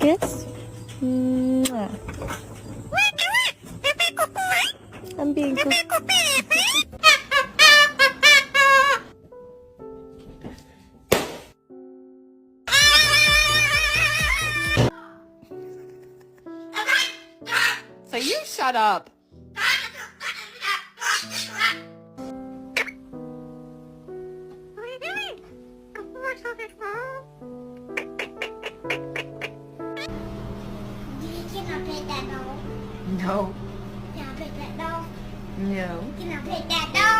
kiss. Mwah. I'm being cool. So you shut up. Can I pet that dog? No. Can I pet that dog? No. Can I pet that dog?